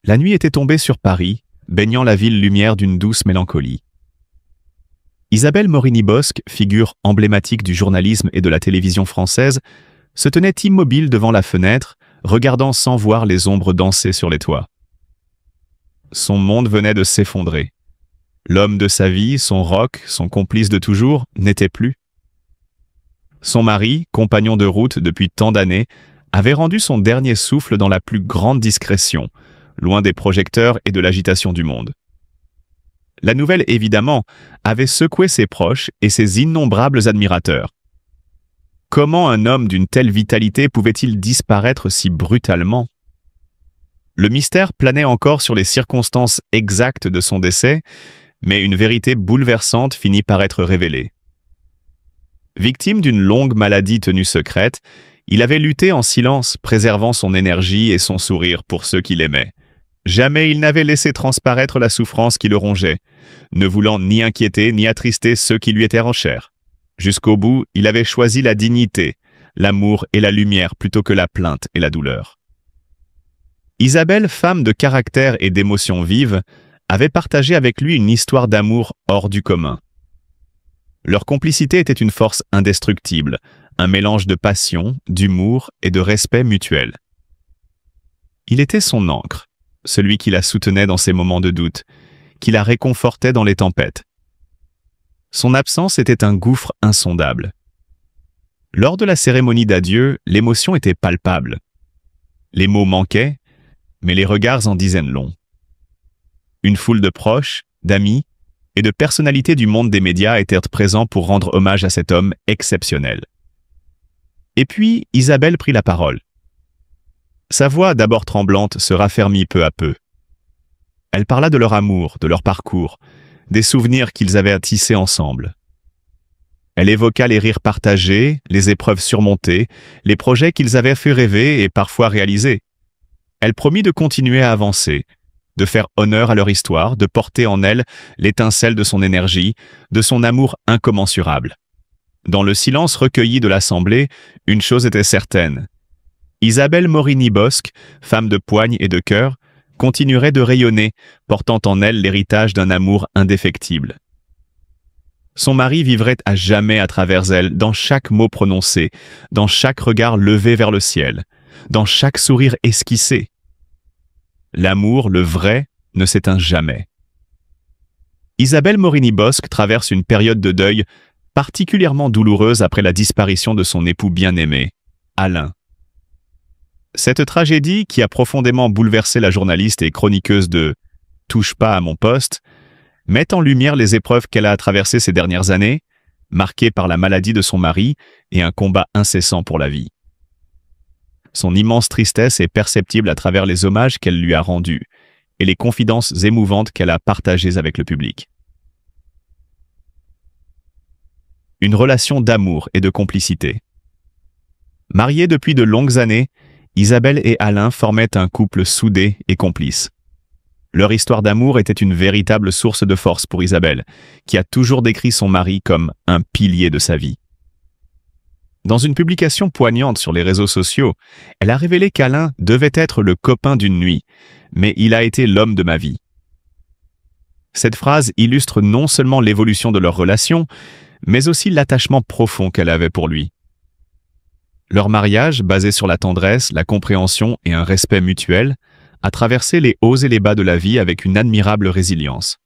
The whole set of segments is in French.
La nuit était tombée sur Paris, baignant la ville lumière d'une douce mélancolie. Isabelle Morini-Bosc, figure emblématique du journalisme et de la télévision française, se tenait immobile devant la fenêtre, regardant sans voir les ombres danser sur les toits. Son monde venait de s'effondrer. L'homme de sa vie, son rock, son complice de toujours, n'était plus. Son mari, compagnon de route depuis tant d'années, avait rendu son dernier souffle dans la plus grande discrétion, loin des projecteurs et de l'agitation du monde. La nouvelle, évidemment, avait secoué ses proches et ses innombrables admirateurs. Comment un homme d'une telle vitalité pouvait-il disparaître si brutalement? Le mystère planait encore sur les circonstances exactes de son décès, mais une vérité bouleversante finit par être révélée. Victime d'une longue maladie tenue secrète, il avait lutté en silence, préservant son énergie et son sourire pour ceux qu'il aimait. Jamais il n'avait laissé transparaître la souffrance qui le rongeait, ne voulant ni inquiéter ni attrister ceux qui lui étaient chers. Jusqu'au bout, il avait choisi la dignité, l'amour et la lumière plutôt que la plainte et la douleur. Isabelle, femme de caractère et d'émotions vives, avait partagé avec lui une histoire d'amour hors du commun. Leur complicité était une force indestructible, un mélange de passion, d'humour et de respect mutuel. Il était son ancre, celui qui la soutenait dans ses moments de doute, qui la réconfortait dans les tempêtes. Son absence était un gouffre insondable. Lors de la cérémonie d'adieu, l'émotion était palpable. Les mots manquaient, mais les regards en disaient long. Une foule de proches, d'amis et de personnalités du monde des médias étaient présents pour rendre hommage à cet homme exceptionnel. Et puis, Isabelle prit la parole. Sa voix, d'abord tremblante, se raffermit peu à peu. Elle parla de leur amour, de leur parcours, des souvenirs qu'ils avaient tissés ensemble. Elle évoqua les rires partagés, les épreuves surmontées, les projets qu'ils avaient fait rêver et parfois réaliser. Elle promit de continuer à avancer, de faire honneur à leur histoire, de porter en elle l'étincelle de son énergie, de son amour incommensurable. Dans le silence recueilli de l'assemblée, une chose était certaine. Isabelle Morini-Bosc, femme de poigne et de cœur, continuerait de rayonner, portant en elle l'héritage d'un amour indéfectible. Son mari vivrait à jamais à travers elle, dans chaque mot prononcé, dans chaque regard levé vers le ciel, dans chaque sourire esquissé. L'amour, le vrai, ne s'éteint jamais. Isabelle Morini-Bosc traverse une période de deuil particulièrement douloureuse après la disparition de son époux bien-aimé, Alain. Cette tragédie, qui a profondément bouleversé la journaliste et chroniqueuse de « Touche pas à mon poste », met en lumière les épreuves qu'elle a traversées ces dernières années, marquées par la maladie de son mari et un combat incessant pour la vie. Son immense tristesse est perceptible à travers les hommages qu'elle lui a rendus et les confidences émouvantes qu'elle a partagées avec le public. Une relation d'amour et de complicité. Mariés depuis de longues années, Isabelle et Alain formaient un couple soudé et complice. Leur histoire d'amour était une véritable source de force pour Isabelle, qui a toujours décrit son mari comme un pilier de sa vie. Dans une publication poignante sur les réseaux sociaux, elle a révélé qu'Alain devait être le copain d'une nuit, mais il a été l'homme de ma vie. Cette phrase illustre non seulement l'évolution de leur relation, mais aussi l'attachement profond qu'elle avait pour lui. Leur mariage, basé sur la tendresse, la compréhension et un respect mutuel, a traversé les hauts et les bas de la vie avec une admirable résilience.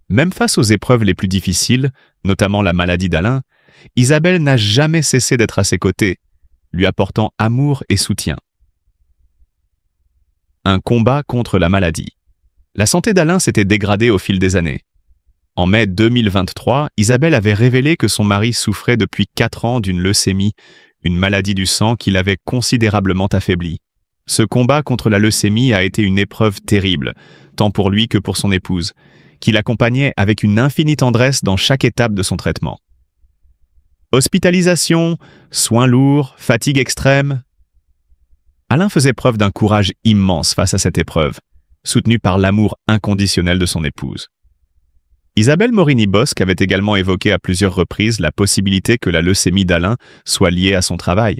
Même face aux épreuves les plus difficiles, notamment la maladie d'Alain, Isabelle n'a jamais cessé d'être à ses côtés, lui apportant amour et soutien. Un combat contre la maladie. La santé d'Alain s'était dégradée au fil des années. En mai 2023, Isabelle avait révélé que son mari souffrait depuis 4 ans d'une leucémie, une maladie du sang qui l'avait considérablement affaibli. Ce combat contre la leucémie a été une épreuve terrible, tant pour lui que pour son épouse, qui l'accompagnait avec une infinie tendresse dans chaque étape de son traitement. Hospitalisation, soins lourds, fatigue extrême. Alain faisait preuve d'un courage immense face à cette épreuve, soutenu par l'amour inconditionnel de son épouse. Isabelle Morini-Bosc avait également évoqué à plusieurs reprises la possibilité que la leucémie d'Alain soit liée à son travail.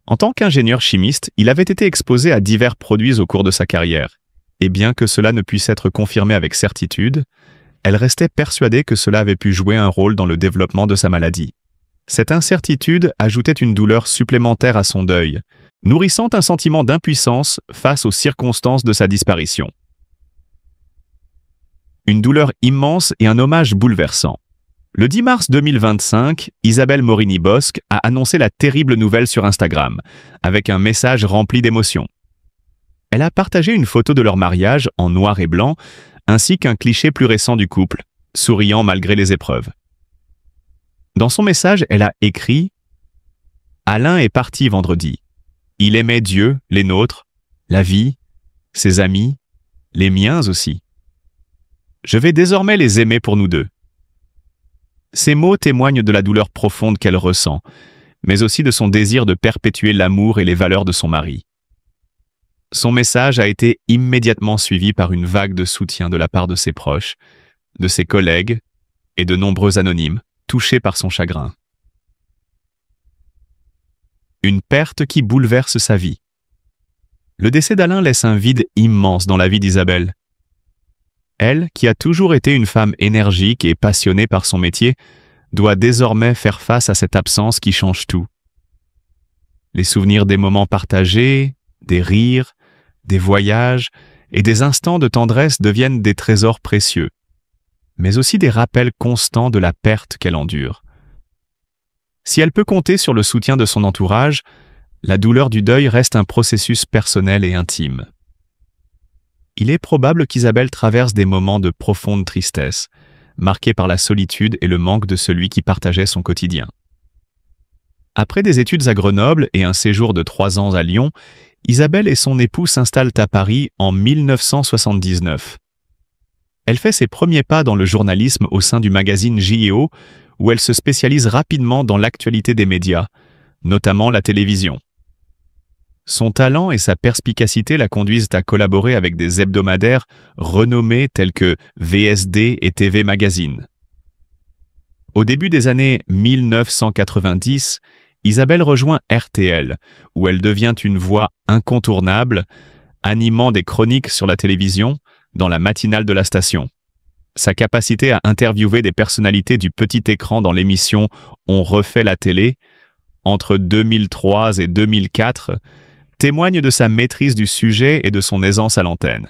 En tant qu'ingénieur chimiste, il avait été exposé à divers produits au cours de sa carrière, et bien que cela ne puisse être confirmé avec certitude, elle restait persuadée que cela avait pu jouer un rôle dans le développement de sa maladie. Cette incertitude ajoutait une douleur supplémentaire à son deuil, nourrissant un sentiment d'impuissance face aux circonstances de sa disparition. Une douleur immense et un hommage bouleversant. Le 10 mars 2025, Isabelle Morini-Bosc a annoncé la terrible nouvelle sur Instagram, avec un message rempli d'émotions. Elle a partagé une photo de leur mariage en noir et blanc, ainsi qu'un cliché plus récent du couple, souriant malgré les épreuves. Dans son message, elle a écrit « Alain est parti vendredi. Il aimait Dieu, les nôtres, la vie, ses amis, les miens aussi. Je vais désormais les aimer pour nous deux. » Ces mots témoignent de la douleur profonde qu'elle ressent, mais aussi de son désir de perpétuer l'amour et les valeurs de son mari. Son message a été immédiatement suivi par une vague de soutien de la part de ses proches, de ses collègues et de nombreux anonymes touchés par son chagrin. Une perte qui bouleverse sa vie. Le décès d'Alain laisse un vide immense dans la vie d'Isabelle. Elle, qui a toujours été une femme énergique et passionnée par son métier, doit désormais faire face à cette absence qui change tout. Les souvenirs des moments partagés, des rires, des voyages et des instants de tendresse deviennent des trésors précieux, mais aussi des rappels constants de la perte qu'elle endure. Si elle peut compter sur le soutien de son entourage, la douleur du deuil reste un processus personnel et intime. Il est probable qu'Isabelle traverse des moments de profonde tristesse, marqués par la solitude et le manque de celui qui partageait son quotidien. Après des études à Grenoble et un séjour de 3 ans à Lyon, Isabelle et son époux s'installent à Paris en 1979. Elle fait ses premiers pas dans le journalisme au sein du magazine J&O, où elle se spécialise rapidement dans l'actualité des médias, notamment la télévision. Son talent et sa perspicacité la conduisent à collaborer avec des hebdomadaires renommés tels que VSD et TV Magazine. Au début des années 1990, Isabelle rejoint RTL, où elle devient une voix incontournable, animant des chroniques sur la télévision dans la matinale de la station. Sa capacité à interviewer des personnalités du petit écran dans l'émission On refait la télé, entre 2003 et 2004, témoigne de sa maîtrise du sujet et de son aisance à l'antenne.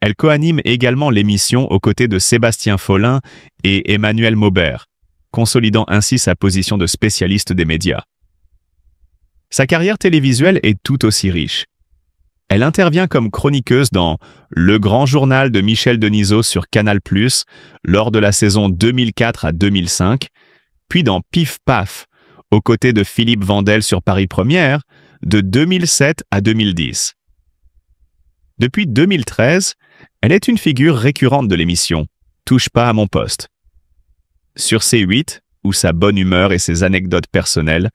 Elle coanime également l'émission aux côtés de Sébastien Follin et Emmanuel Maubert, consolidant ainsi sa position de spécialiste des médias. Sa carrière télévisuelle est tout aussi riche. Elle intervient comme chroniqueuse dans Le Grand Journal de Michel Denisot sur Canal+, lors de la saison 2004 à 2005, puis dans Pif Paf, aux côtés de Philippe Vandel sur Paris Première, de 2007 à 2010. Depuis 2013, elle est une figure récurrente de l'émission « Touche pas à mon poste ». Sur C8, où sa bonne humeur et ses anecdotes personnelles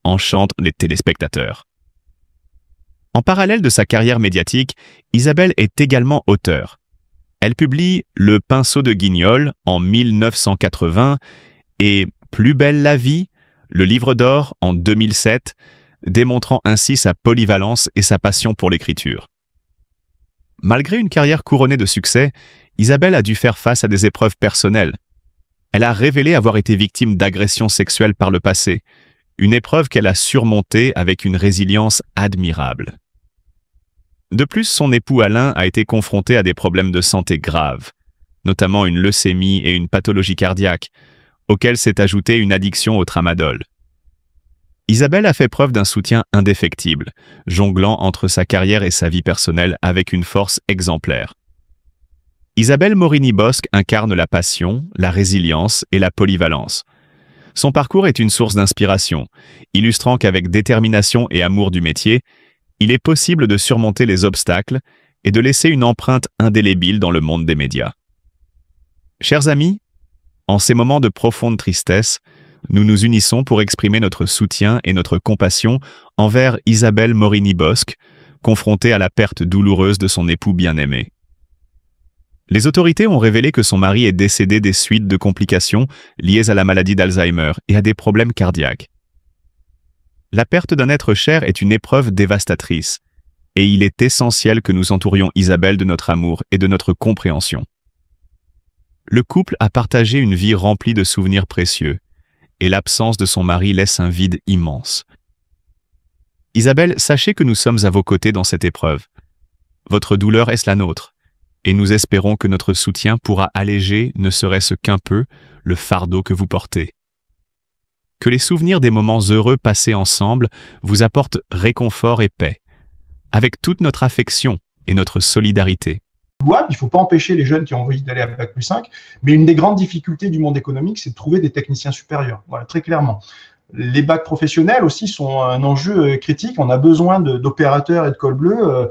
enchantent les téléspectateurs. En parallèle de sa carrière médiatique, Isabelle est également auteure. Elle publie Le Pinceau de Guignol en 1980 et Plus belle la vie, le livre d'or en 2007, démontrant ainsi sa polyvalence et sa passion pour l'écriture. Malgré une carrière couronnée de succès, Isabelle a dû faire face à des épreuves personnelles. Elle a révélé avoir été victime d'agressions sexuelles par le passé, une épreuve qu'elle a surmontée avec une résilience admirable. De plus, son époux Alain a été confronté à des problèmes de santé graves, notamment une leucémie et une pathologie cardiaque, auxquelles s'est ajoutée une addiction au tramadol. Isabelle a fait preuve d'un soutien indéfectible, jonglant entre sa carrière et sa vie personnelle avec une force exemplaire. Isabelle Morini-Bosc incarne la passion, la résilience et la polyvalence. Son parcours est une source d'inspiration, illustrant qu'avec détermination et amour du métier, il est possible de surmonter les obstacles et de laisser une empreinte indélébile dans le monde des médias. Chers amis, en ces moments de profonde tristesse, nous nous unissons pour exprimer notre soutien et notre compassion envers Isabelle Morini-Bosc, confrontée à la perte douloureuse de son époux bien-aimé. Les autorités ont révélé que son mari est décédé des suites de complications liées à la maladie d'Alzheimer et à des problèmes cardiaques. La perte d'un être cher est une épreuve dévastatrice, et il est essentiel que nous entourions Isabelle de notre amour et de notre compréhension. Le couple a partagé une vie remplie de souvenirs précieux, et l'absence de son mari laisse un vide immense. Isabelle, sachez que nous sommes à vos côtés dans cette épreuve. Votre douleur est la nôtre, et nous espérons que notre soutien pourra alléger, ne serait-ce qu'un peu, le fardeau que vous portez. Que les souvenirs des moments heureux passés ensemble vous apportent réconfort et paix, avec toute notre affection et notre solidarité. Il ne faut pas empêcher les jeunes qui ont envie d'aller à Bac+5, mais une des grandes difficultés du monde économique, c'est de trouver des techniciens supérieurs, voilà, très clairement. Les bacs professionnels aussi sont un enjeu critique. On a besoin d'opérateurs et de col bleu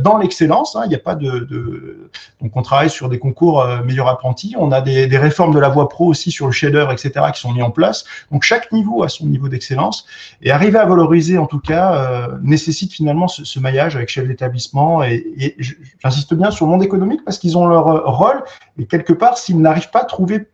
dans l'excellence. Il n'y a pas donc on travaille sur des concours meilleurs apprentis. On a des réformes de la voie pro aussi sur le shader, etc., qui sont mis en place. Donc chaque niveau a son niveau d'excellence. Et arriver à valoriser, en tout cas, nécessite finalement ce maillage avec chef d'établissement. Et j'insiste bien sur le monde économique parce qu'ils ont leur rôle. Et quelque part, s'ils n'arrivent pas à trouver